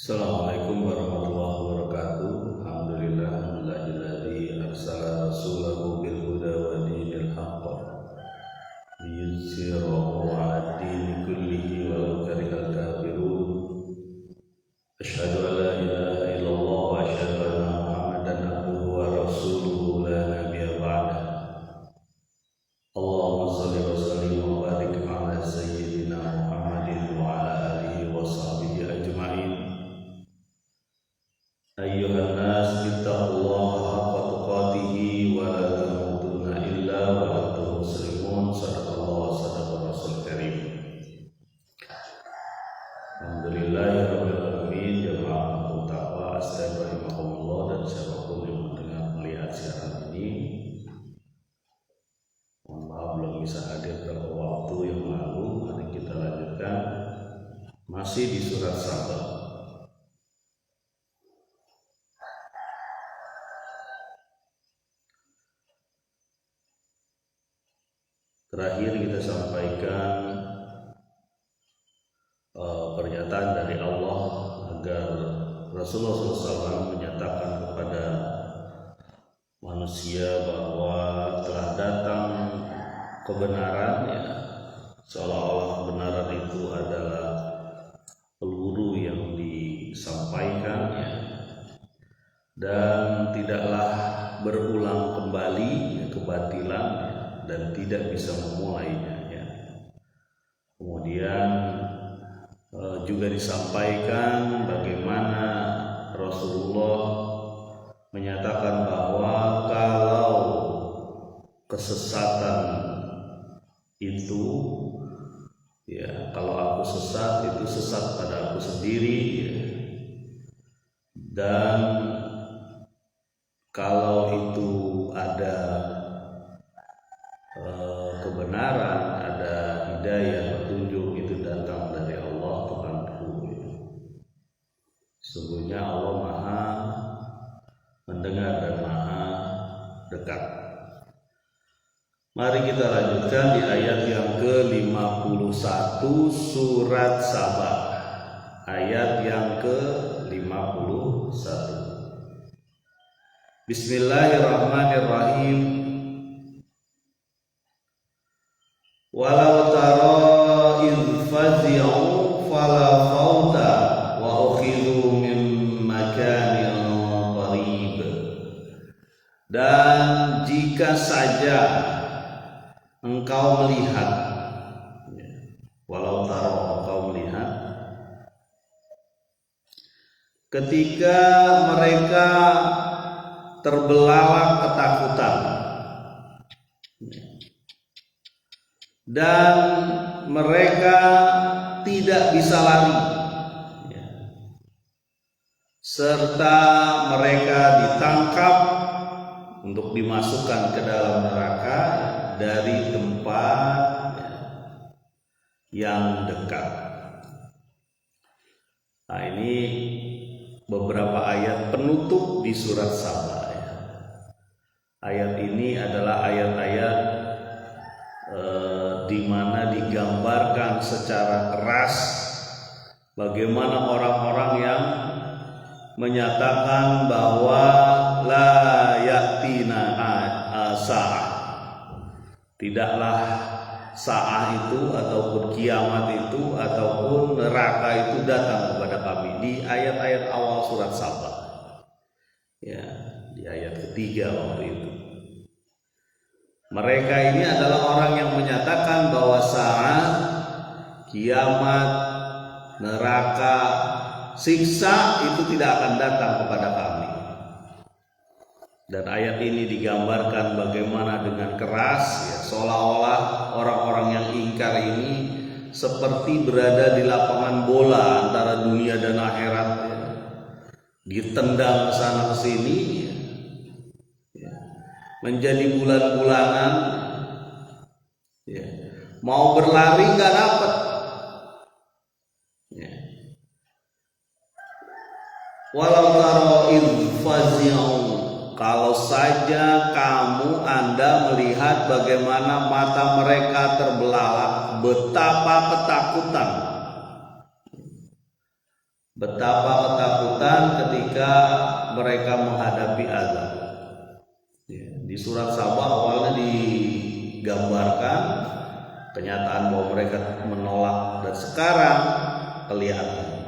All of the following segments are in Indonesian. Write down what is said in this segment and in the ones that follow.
Assalamualaikum warahmatullahi wabarakatuh. Alhamdulillahilladzi arsala rasulahu bil huda wa dinil haqq liyuzhirahu 'ala ad-dini kullihi walau karihal kafirun. Asyhadu an la ilaha illallah wa asyhadu anna Muhammadan abduhu wa rasuluhu la nabiyya ba'dah. Allahumma shalli wa sallim wa barik 'ala sayyidina Muhammadin wa 'ala alihi wa sahbihi ajma'in. Ayyuhan nas ittaqullaha haqqa tuqatih wa la tamutunna illa wa antum muslimun. Shadaqallahu wa sadaqa rasul karim. Alhamdulillahirabbil alamin. Jamaah taqwa astagfirullah dan siapapun yang mendengar melihat siaran ini, mohon maaf belum bisa hadir beberapa waktu yang lalu. Mari kita lanjutkan masih di surat Saba. Terakhir kita sampaikan pernyataan dari Allah agar Rasulullah SAW menyatakan kepada manusia bahwa telah datang kebenaran, ya, seolah-olah kebenaran itu adalah peluru yang disampaikan, ya, dan tidaklah berulang kembali, ya, kebatilan, ya, dan tidak bisa memulainya, ya. Kemudian juga disampaikan bagaimana Rasulullah menyatakan bahwa kalau kesesatan itu, ya, kalau aku sesat itu sesat pada aku sendiri, ya. Dan kalau itu ada kebenaran, ada hidayah, petunjuk, itu datang dari Allah Tuhanku. Sesungguhnya Allah Maha mendengar dan Maha dekat. Mari kita lanjutkan di ayat yang ke-51 surat Saba. Ayat yang ke-51. Bismillahirrahmanirrahim. Walau tara idh fazi'u fala fauta wa ukhidhu min makanin qarib. Dan jika saja engkau melihat, walau tara, engkau melihat ketika mereka terbelalak ketakutan dan mereka tidak bisa lari, serta mereka ditangkap untuk dimasukkan ke dalam neraka dari tempat yang dekat. Nah, ini beberapa ayat penutup di surat Saba, ya. Ayat ini adalah ayat-ayat di mana digambarkan secara keras bagaimana orang-orang yang menyatakan bahwa la yatina sa'ah, tidaklah sa'ah itu ataupun kiamat itu ataupun neraka itu datang kepada kami, di ayat-ayat awal surat Saba, ya, di ayat ketiga waktu itu. Mereka ini adalah orang yang menyatakan bahwa saat, kiamat, neraka, siksa itu tidak akan datang kepada kami. Dan ayat ini digambarkan bagaimana dengan keras, ya, seolah-olah orang-orang yang ingkar ini seperti berada di lapangan bola antara dunia dan akhirat, ya. Ditendang sana ke sini, ya, menjadi bulan-bulanan, ya. Mau berlari nggak dapat, ya. Walau taro idh fazi'u, kalau saja Anda melihat bagaimana mata mereka terbelalak, betapa ketakutan. Betapa ketakutan ketika mereka menghadapi azab. Ya, di surat Sabah awalnya digambarkan kenyataan bahwa mereka menolak, dan sekarang kelihatan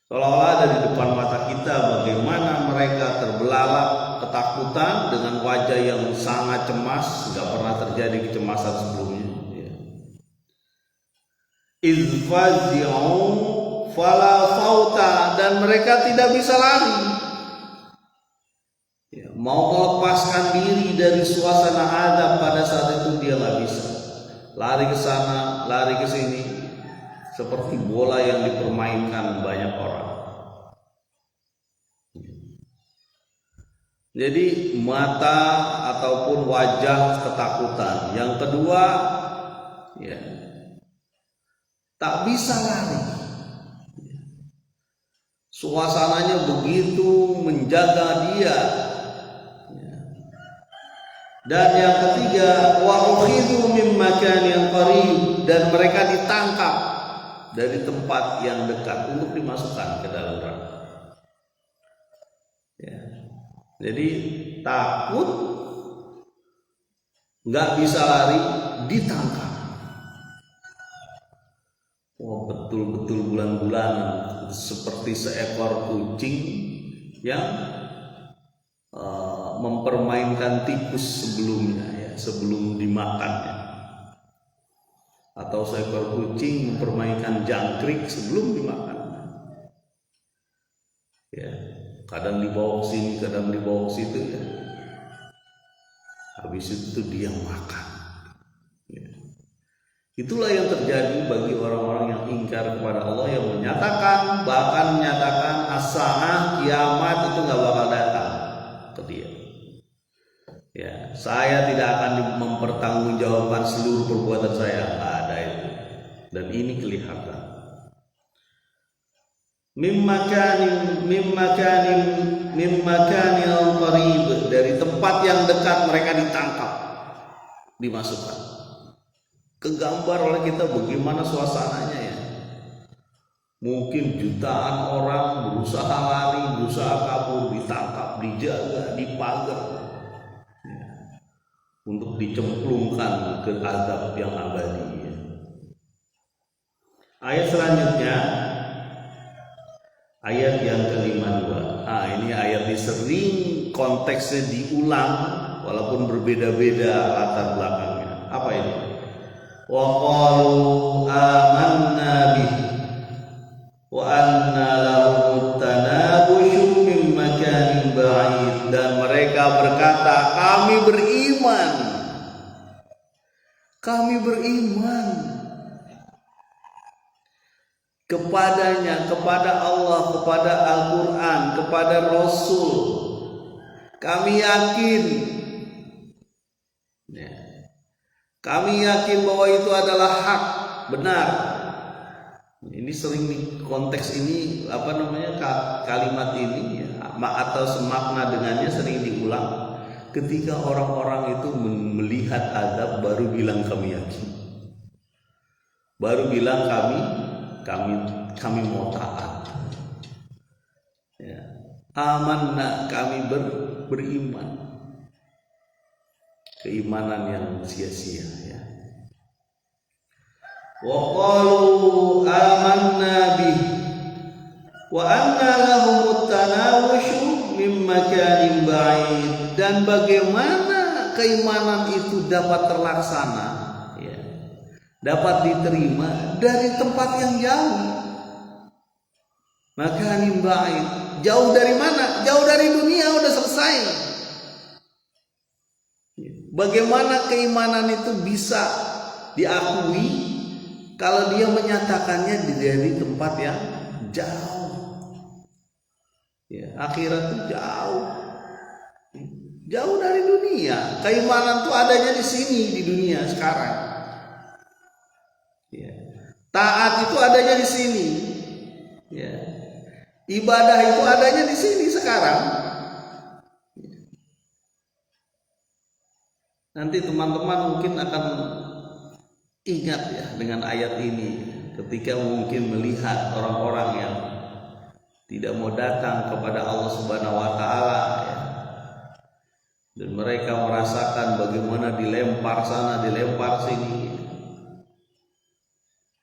seolah-olah ada di depan mata kita bagaimana mereka terbelalak ketakutan dengan wajah yang sangat cemas, nggak pernah terjadi kecemasan sebelumnya. Izfazi'u fala fauta, dan mereka tidak bisa lari. Ya, mau melepaskan diri dari suasana azab pada saat itu dia nggak bisa. Lari ke sana, lari ke sini, seperti bola yang dipermainkan banyak orang. Jadi mata ataupun wajah ketakutan. Yang kedua, ya, tak bisa lari. Suasananya begitu menjaga dia. Dan yang ketiga, wa ukhidhu min makanin qarib, dan mereka ditangkap dari tempat yang dekat untuk dimasukkan ke dalam neraka. Ya. Jadi takut, nggak bisa lari, ditangkap. Wah, betul-betul bulan-bulanan seperti seekor kucing yang mempermainkan tikus sebelumnya, ya, sebelum dimakannya, atau seekor kucing mempermainkan jangkrik sebelum dimakan. Ya, kadang dibawa ke sini, kadang dibawa ke situ, ya. Habis itu dia makan. Ya. Itulah yang terjadi bagi orang-orang yang ingkar kepada Allah, yang menyatakan, bahkan menyatakan as-saah, kiamat itu nggak bakal datang ke dia. Ya, saya tidak akan mempertanggungjawabkan seluruh perbuatan saya, nggak ada itu. Dan ini kelihatan. Mimmakanil qarib, dari tempat yang dekat mereka ditangkap, dimasukkan. Kegambar oleh kita bagaimana suasananya, ya. Mungkin jutaan orang berusaha lari, berusaha kabur, ditangkap, dijaga, dipagar, ya, untuk dicemplungkan ke azab yang abadi. Ya. Ayat selanjutnya, ayat yang ke-52. Ini ayat ini sering konteksnya diulang walaupun berbeda-beda latar belakangnya. Apa ini? Wa qalu amanna bihi wa anna lahum tanabushu min makanin ba'id, dan mereka berkata, kami beriman kepadanya, kepada Allah, kepada Al-Quran, kepada Rasul. Kami yakin, ya, kami yakin bahwa itu adalah hak, benar. Ini sering di konteks ini, kalimat ini, ya, atau semakna dengannya sering diulang ketika orang-orang itu melihat azab, baru bilang kami yakin, baru bilang kami mau taat, ya. Amanna, kami beriman, keimanan yang sia-sia, ya. Wa qalu amanna bihi wa anna lahum tanawushu min makanin ba'id, dan bagaimana keimanan itu dapat terlaksana, ya, dapat diterima dari tempat yang jauh. Makanin ba'id, jauh dari mana? Jauh dari dunia, udah selesai. Bagaimana keimanan itu bisa diakui kalau dia menyatakannya dari tempat yang jauh, ya, akhirat itu jauh dari dunia. Keimanan itu adanya di sini, di dunia sekarang, ya. Taat itu adanya di sini, ya. Ibadah itu adanya di sini sekarang. Nanti teman-teman mungkin akan ingat, ya, dengan ayat ini ketika mungkin melihat orang-orang yang tidak mau datang kepada Allah Subhanahu wa taala, ya. Dan mereka merasakan bagaimana dilempar sana, dilempar sini.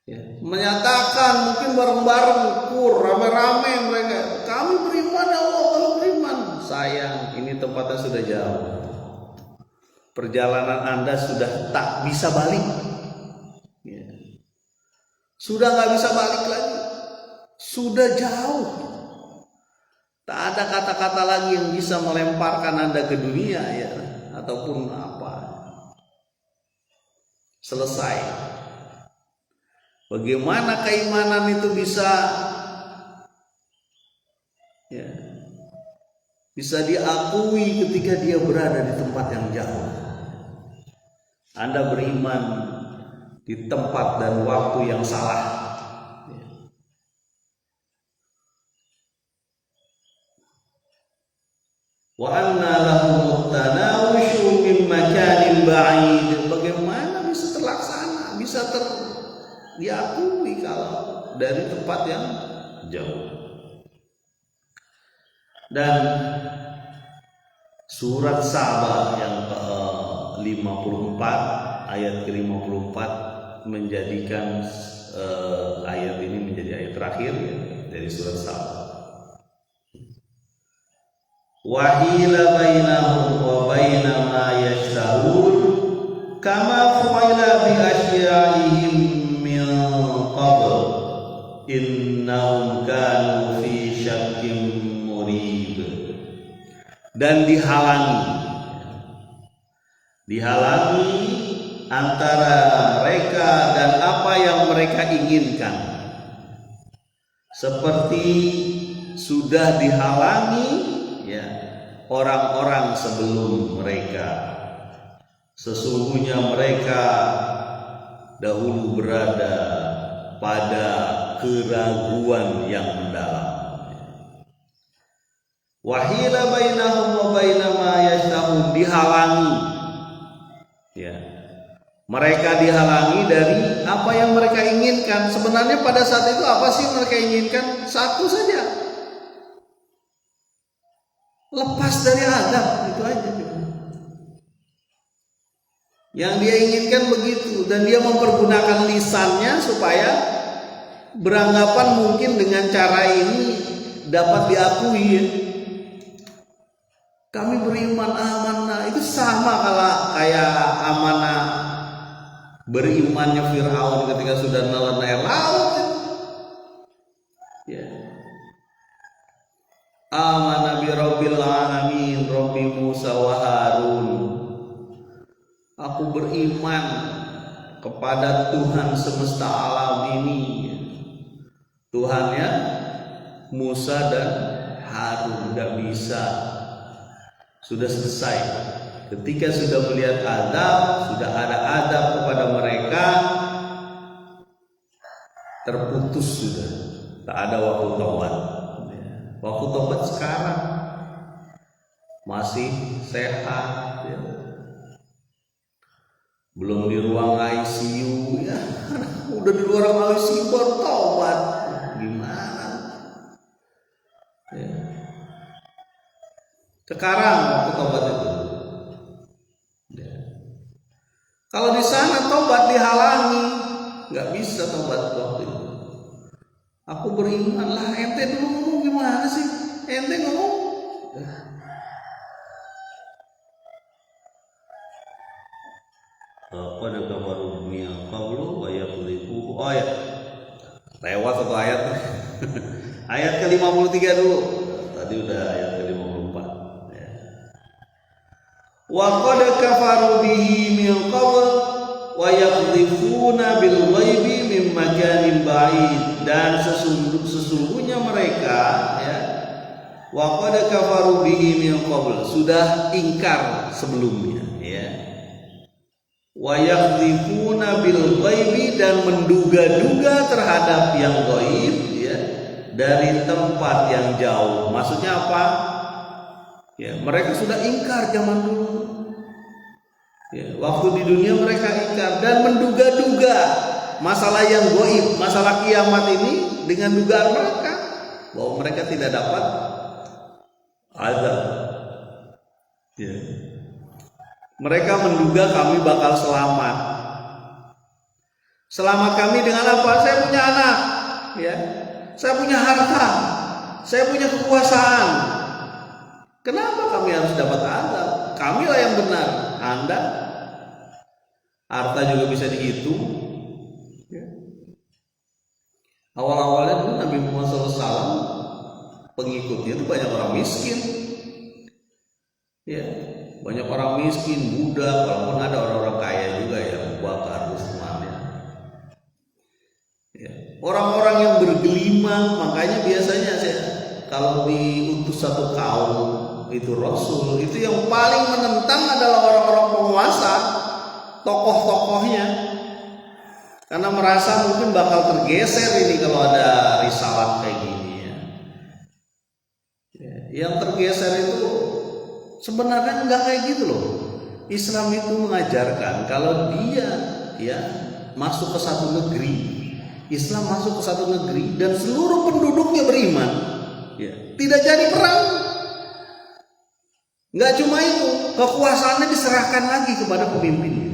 Ya. Menyatakan mungkin bareng-bareng, rame-rame mereka, kami beriman ya Allah, kami beriman. Sayang, ini tempatnya sudah jauh. Perjalanan Anda sudah tak bisa balik. Ya. Sudah gak bisa balik lagi. Sudah jauh. Tak ada kata-kata lagi yang bisa melemparkan Anda ke dunia, ya, ataupun apa. Selesai. Bagaimana keimanan itu bisa, ya, bisa diakui ketika dia berada di tempat yang jauh. Anda beriman di tempat dan waktu yang salah. Wa anna lahum tanawushu min makanin ba'id. Bagaimana bisa terlaksana, bisa diakui kalau dari tempat yang jauh. Dan surat Saba yang ke-54 ayat ke-54 menjadikan ayat ini menjadi ayat terakhir, ya, dari surat Saba. Wahila bainahum wa baina ma yashtahun kama fu'ila bi asyaihim min qabl innahum kanu fi syakkim murib. Dan dihalangi antara mereka dan apa yang mereka inginkan, seperti sudah dihalangi, ya, orang-orang sebelum mereka. Sesungguhnya mereka dahulu berada pada keraguan yang mendalam. Wahila bainahum wa baina ma yashtahun, dihalangi, ya. Mereka dihalangi dari apa yang mereka inginkan. Sebenarnya pada saat itu apa sih mereka inginkan? Satu saja, lepas dari Adam, itu aja. Yang dia inginkan begitu, dan dia mempergunakan lisannya supaya beranggapan mungkin dengan cara ini dapat diakui, ya. Kami beriman, amanah. Itu sama kayak amanah berimannya Fir'aun ketika sudah nelan air laut, ya. Amanah bi rabbil alamin, Rabbi Musa wa Harun. Aku beriman kepada Tuhan semesta alam ini, Tuhannya Musa dan Harun. Gak bisa, sudah selesai. Ketika sudah melihat azab, sudah ada azab kepada mereka, terputus sudah, tak ada waktu taubat. Waktu taubat sekarang, masih sehat, ya. Belum di ruang ICU, ya. Udah di ruang ICU baru taubat, gimana? Ya. Sekarang waktu taubat itu, ya. Kalau di sana taubat dihalangi, nggak bisa taubat waktu itu. Aku beriman lah, ente dulu ngomong gimana sih? Ente ngomong. Pada kabar dunia qablu wa yaqlifu. Oh ya, lewat satu ayat. Ayat ke-53 dulu. Tadi udah ayat ke-54. Ya. Wa qad kafaru bihi min qabl wa yaqlifuna bil ghaibi min makanin ba'id. Dan sesungguhnya mereka, ya, wa qad kafaru bihi min qabl, sudah ingkar sebelumnya, ya. Wa yakhlifuna bil ghaibi, dan menduga-duga terhadap yang gaib, ya, dari tempat yang jauh. Maksudnya apa? Ya, mereka sudah ingkar zaman dulu. Ya, waktu di dunia mereka ingkar dan menduga-duga masalah yang gaib, masalah kiamat ini dengan dugaan mereka. bahwa mereka tidak dapat azab. Ya. Mereka menduga kami bakal selamat. Selamat kami dengan apa? Saya punya anak, ya. Saya punya harta, saya punya kekuasaan. Kenapa kami harus dapat azab? Kamilah yang benar, Anda. Harta juga bisa dihitung. Ya. Awal-awalnya dulu Nabi Muhammad SAW pengikutnya itu banyak orang miskin. Ya, banyak orang miskin, budak, walaupun ada orang-orang kaya juga ya, Abu Bakar, Utsman. Ya. Orang-orang yang bergelimang, makanya biasanya kalau diutus satu kaum itu Rasul, itu yang paling menentang adalah orang-orang penguasa, tokoh-tokohnya, karena merasa mungkin bakal tergeser ini kalau ada risalah kayak gini ya. Yang tergeser itu sebenarnya nggak kayak gitu loh. Islam itu mengajarkan kalau dia ya masuk ke satu negeri, Islam masuk ke satu negeri dan seluruh penduduknya beriman, ya, tidak jadi perang. Nggak cuma itu, kekuasaannya diserahkan lagi kepada pemimpinnya.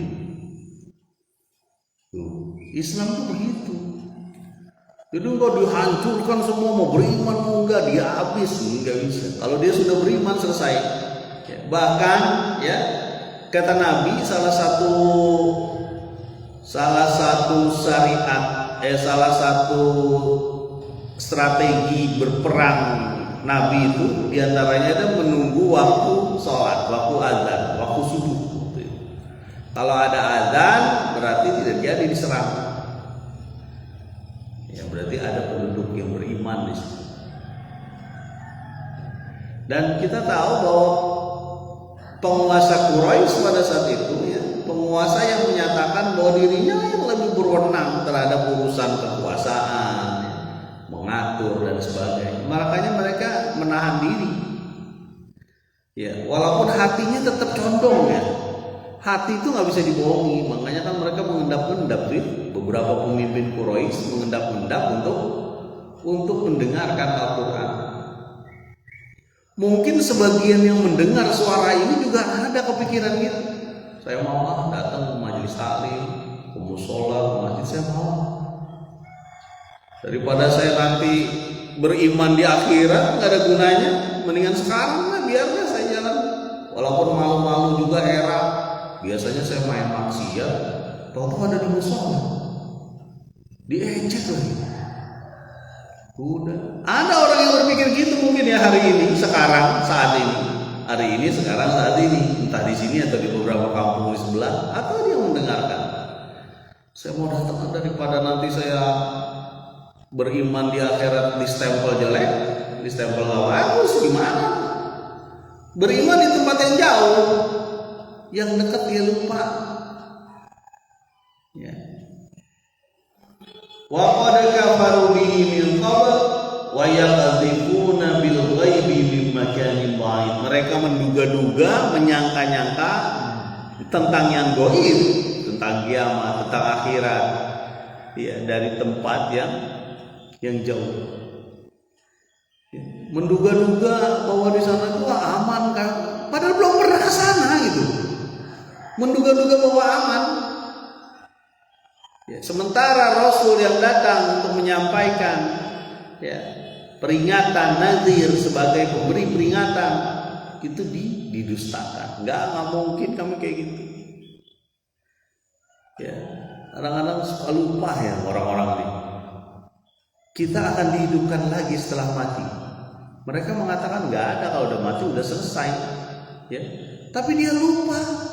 Islam itu begitu. Jadi enggak dihancurkan semua, mau beriman mau enggak, dia habis, enggak bisa. Kalau dia sudah beriman selesai. Ya, bahkan ya kata Nabi salah satu syariat, salah satu strategi berperang Nabi itu diantaranya ada menunggu waktu sholat, waktu azan, waktu subuh. Kalau ada azan berarti tidak jadi diserang. Ya berarti ada penduduk yang beriman di situ. Dan kita tahu bahwa penguasa Quraisy pada saat itu ya, penguasa yang menyatakan bahwa dirinya yang lebih berwenang terhadap urusan kekuasaan, ya, mengatur dan sebagainya. Makanya mereka menahan diri. Ya, walaupun hatinya tetap condong ya. Hati itu nggak bisa dibohongi, makanya kan mereka mengendap-endap tuh, beberapa pemimpin Quraisy mengendap-endap untuk mendengarkan Al-Quran. Mungkin sebagian yang mendengar suara ini juga ada kepikiran gitu. Saya mau datang ke majelis taklim, ke musola, ke masjid, saya mau. Daripada saya nanti beriman di akhirat nggak ada gunanya, mendingan sekarang lah biarnya saya jalan. Walaupun malu-malu juga heran. Biasanya saya main maksiat, tahu-tahu ada di musola, diejek lagi. Udah. Ada orang yang berpikir gitu mungkin ya hari ini, sekarang, saat ini, sekarang, saat ini, entah di sini atau di beberapa kampung di sebelah, atau dia mendengarkan. Saya mau datang daripada nanti saya beriman di akhirat di stempel jelek, di stempel gak bagus, gimana? Beriman di tempat yang jauh. Yang dekat dia lupa. Ya. Wa qad kafaru bihi min qabl wa yaqdhifuna bil ghaibi min makanin ba'id. Mereka menduga-duga, menyangka-nyangka tentang yang gaib, tentang kiamat, tentang akhirat. Ya, dari tempat yang jauh. Ya. Menduga-duga bahwa di sana itu aman kan, padahal belum pernah ke sana gitu. Menduga-duga bahwa aman. Ya, sementara Rasul yang datang untuk menyampaikan ya, peringatan, nazir sebagai pemberi peringatan itu didustakan. Nggak mungkin kami kayak gitu. Ya, kadang-kadang suka lupa ya orang-orang ini. Kita akan dihidupkan lagi setelah mati. Mereka mengatakan nggak ada, kalau udah mati udah selesai. Ya, tapi dia lupa.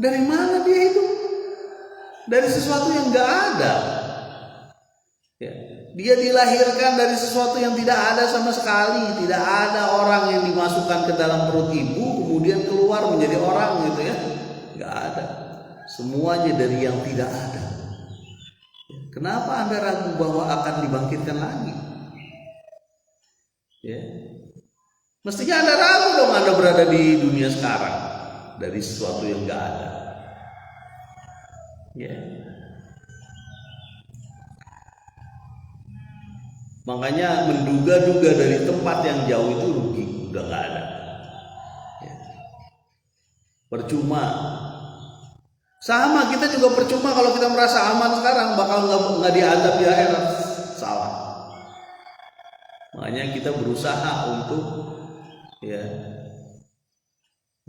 Dari mana dia hidup? Dari sesuatu yang nggak ada. Ya. Dia dilahirkan dari sesuatu yang tidak ada sama sekali. Tidak ada orang yang dimasukkan ke dalam perut ibu kemudian keluar menjadi orang gitu ya. Nggak ada. Semuanya dari yang tidak ada. Kenapa Anda ragu bahwa akan dibangkitkan lagi? Ya. Mestinya Anda ragu dong Anda berada di dunia sekarang dari sesuatu yang nggak ada. Ya. Makanya menduga-duga dari tempat yang jauh itu rugi, udah nggak ada. Ya. Percuma. Sama, kita juga percuma kalau kita merasa aman sekarang, bakal nggak diazab di akhirat. Salah. Makanya kita berusaha untuk ya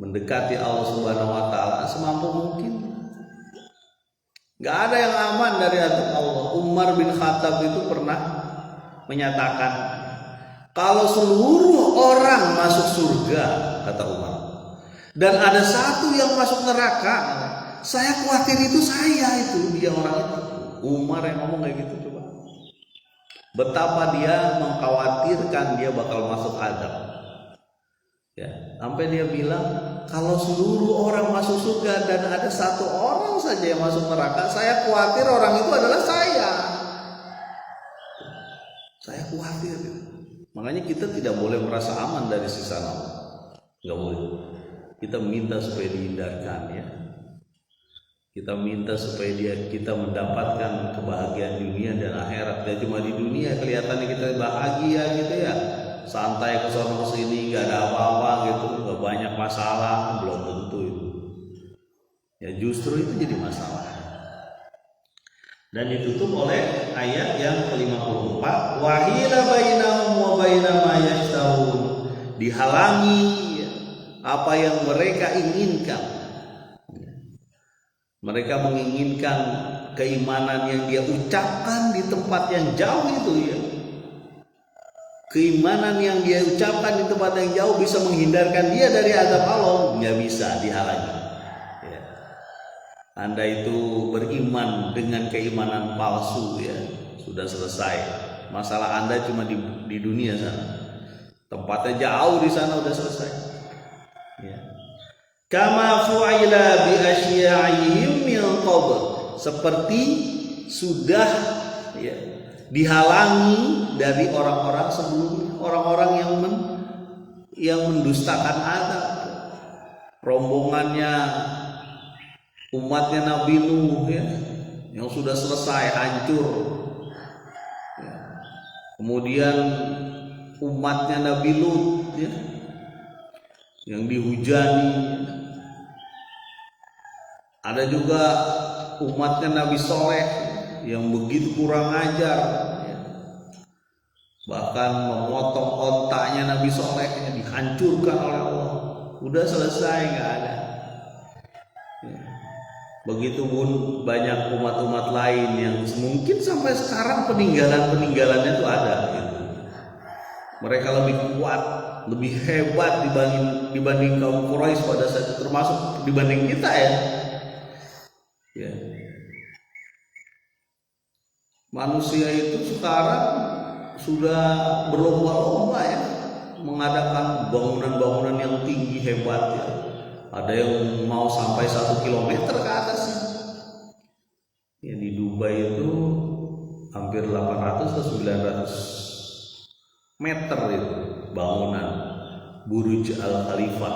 mendekati Allah Subhanahu wa taala semampu mungkin. Gak ada yang aman dari azab Allah. Umar bin Khattab itu pernah menyatakan, kalau seluruh orang masuk surga, kata Umar, dan ada satu yang masuk neraka, saya khawatir itu dia orang itu. Umar yang ngomong kayak gitu, coba. Betapa dia mengkhawatirkan dia bakal masuk azab. Ya, sampai dia bilang, kalau seluruh orang masuk surga dan ada satu orang saja yang masuk neraka, saya khawatir orang itu adalah saya. Saya khawatir. Makanya kita tidak boleh merasa aman dari siksa Allah. Nggak boleh. Kita minta supaya dihindarkan ya. Kita minta supaya kita mendapatkan kebahagiaan dunia dan akhirat. Dan cuma di dunia kelihatannya kita bahagia gitu ya, santai ke sono sini, nggak ada apa-apa gitu, nggak banyak masalah, belum tentu itu. Ya justru itu jadi masalah. Dan ditutup oleh ayat yang ke-54, wahila bainahum wa baina ma yashtahun, dihalangi apa yang mereka inginkan. Mereka menginginkan keimanan yang dia ucapkan di tempat yang jauh itu ya. Keimanan yang dia ucapkan di tempat yang jauh bisa menghindarkan dia dari azab Allah, nggak bisa, dihalangi. Ya. Anda itu beriman dengan keimanan palsu ya, sudah selesai. Masalah Anda cuma di dunia sana. Tempatnya jauh di sana udah selesai. Ya. Kama fu'ila bi asya'ihim min qabl, seperti sudah ya dihalangi dari orang-orang sebelumnya, orang-orang yang mendustakan azab. Rombongannya umatnya Nabi Nuh ya, yang sudah selesai hancur. Ya. Kemudian umatnya Nabi Lut ya, yang dihujani. Ada juga umatnya Nabi Soleh yang begitu kurang ajar ya. Bahkan memotong otaknya Nabi Soleh yang dihancurkan oleh Allah. Udah selesai, nggak ada ya. Begitu pun banyak umat-umat lain yang mungkin sampai sekarang peninggalannya itu ada gitu. Mereka lebih kuat, lebih hebat dibanding kaum Quraisy pada saat itu, termasuk dibanding kita ya. Ya. Manusia itu sekarang sudah berlomba-lomba ya mengadakan bangunan-bangunan yang tinggi hebat ya. Ada yang mau sampai 1 kilometer ke atas ya. Di Dubai itu hampir 800 atau 900 meter itu bangunan Burj Al Khalifa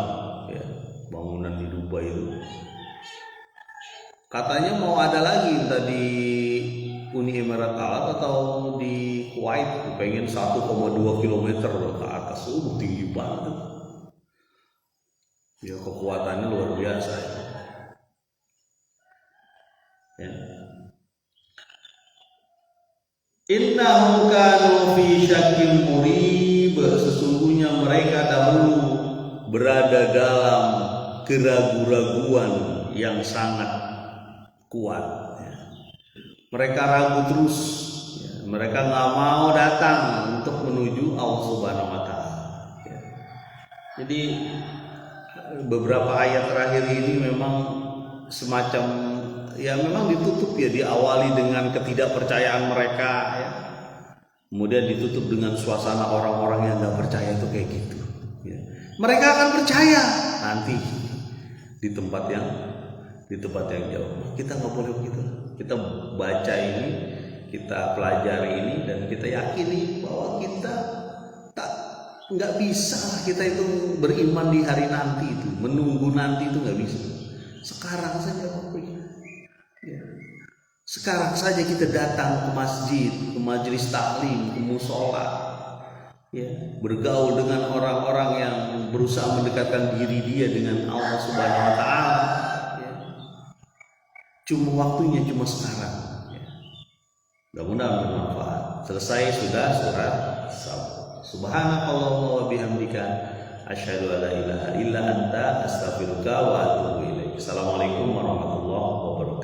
ya, bangunan di Dubai itu. Katanya mau ada lagi entah di Uni Emirat Arab atau di Kuwait, pengen 1,2 kilometer ke atas, tinggi banget. Ya kekuatannya luar biasa ya. Innahum kanu fi syakkin murib, sesungguhnya mereka dahulu berada dalam keraguan-raguan yang sangat kuat ya. Mereka ragu terus ya. Mereka nggak mau datang untuk menuju Allah Subhanahu wa taala ya. Jadi beberapa ayat terakhir ini memang semacam ya memang ditutup ya, diawali dengan ketidakpercayaan mereka ya. Kemudian ditutup dengan suasana orang-orang yang nggak percaya itu kayak gitu ya. Mereka akan percaya nanti di tempat yang jauh. Kita nggak boleh begitu. Kita baca ini, kita pelajari ini, dan kita yakini bahwa kita nggak bisa kita itu beriman di hari nanti itu, menunggu nanti itu nggak bisa. Sekarang saja Bapak ya. Sekarang saja kita datang ke masjid, ke majelis taklim, ke musola, ya, bergaul dengan orang-orang yang berusaha mendekatkan diri dia dengan Allah Subhanahu Wa Taala. Ya. Cuma waktunya cuma sekarang. Ya. Mudah-mudahan bermanfaat. Selesai sudah surat Sabah. Subhanakallahumma wa bihamdika asyhadu an la ilaha illa anta astaghfiruka wa atubu ilaik. Assalamualaikum warahmatullahi wabarakatuh.